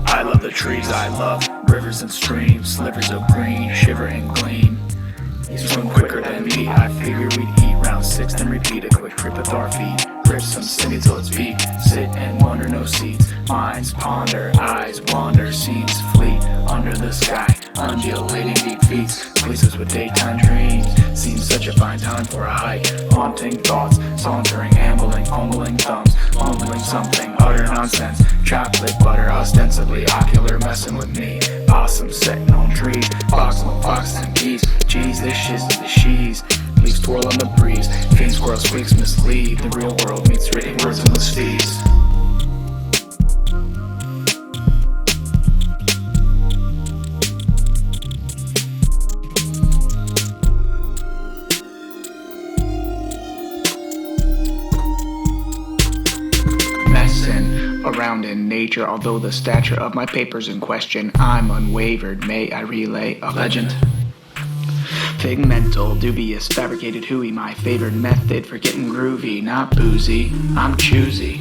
I love the trees, I love rivers and streams, slivers of green, shiver and gleam. You swim quicker than me, I figure we'd eat round 6, then repeat a quick trip with our feet. Rip some city till it's peak, sit and wonder, no seats. Minds ponder, eyes wander, scenes fleet under the sky, undulating deep feats. Places with daytime dreams, seems such a fine time for a hike. Haunting thoughts, sauntering, ambling, fumbling thumbs, mumbling something, utter nonsense. Chocolate butter, ostensibly ocular, messing with me. Possum settin on trees, foxes and geese. Geeze, this shiz the sheeze. Leaves twirl on the breeze. Fiend, squirrel, squeaks, mislead. The real world meets reading words and the steez. Around in nature, although the stature of my paper's in question, I'm unwavered. May I relay a legend? Figmental, dubious, fabricated hooey, my favorite method for getting groovy, not boozy. I'm choosy,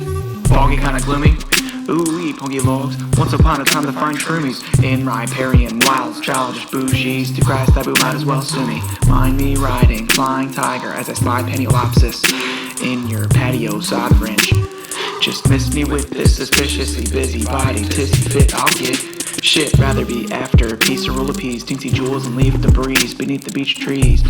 foggy, kinda gloomy. Ooh-wee, punky logs. Once upon a time, to find shroomies in riparian wilds, childish bougies. To Christ, taboo might as well sue me. Mind me riding, flying tiger as I slide peniolopsis in your patio sod fringe. Just miss me with this suspiciously busy body, tissy fit, I'll get shit, rather be after piece of rule of peas, teensy jewels and leave the breeze beneath the beech trees.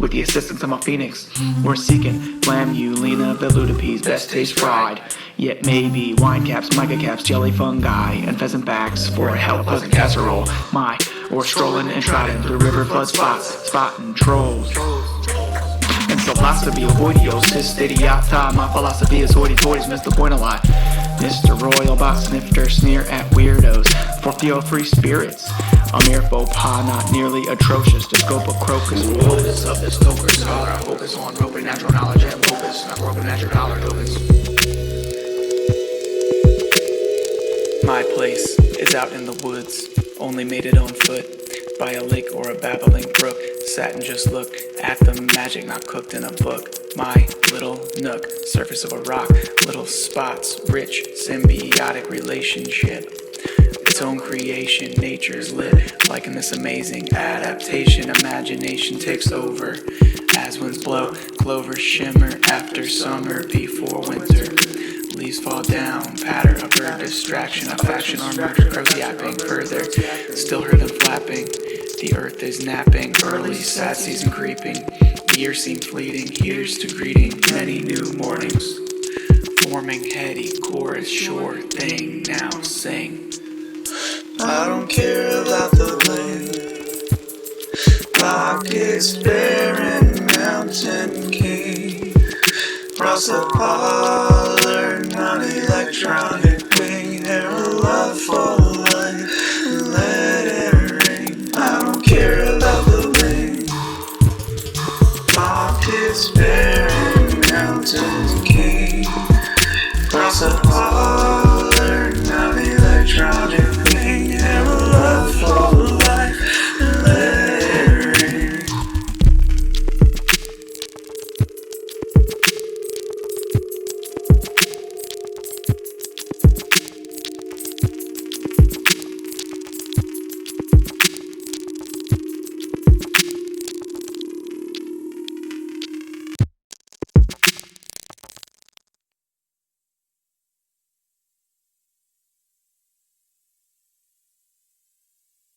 With the assistance of my phoenix, we're seeking Flamulina veludipes, best taste fried. Yet maybe wine caps, mica caps, jelly fungi, and pheasant backs for a hell pleasant casserole. Or strolling and trotting through river flood spots, spotting trolls. And philosophy avoidios, idiota. My philosophy is hoity-toities, miss the point a lot. Mr. Royal Bot snifter, sneer at weirdos. For Theo free spirits, a mere faux pas, not nearly atrocious. The scope of crocus, focus of this toker scholar. I focus on roping natural knowledge and focus, not broken natural dollar tokens. My place is out in the woods, only made it on foot. By a lake or a babbling brook, sat and just looked at the magic not cooked in a book. My little nook, surface of a rock, little spots, rich symbiotic relationship. Its own creation, nature's lit, like in this amazing adaptation. Imagination takes over as winds blow, clovers shimmer after summer before winter. Leaves fall down, patter of bird distraction, a faction or murder, crows yapping further, still heard them flapping. The earth is napping, early sad season creeping. Years seem fleeting, here's to greeting many new mornings. Forming heady chorus, sure thing, now sing. I don't care about the bling. Pockets barren, mountain king. Rasa parlor, non-electronic wing. Arrow love for life, let it ring. I don't care about the bling. Pockets barren, mountain king. Rasa parlor.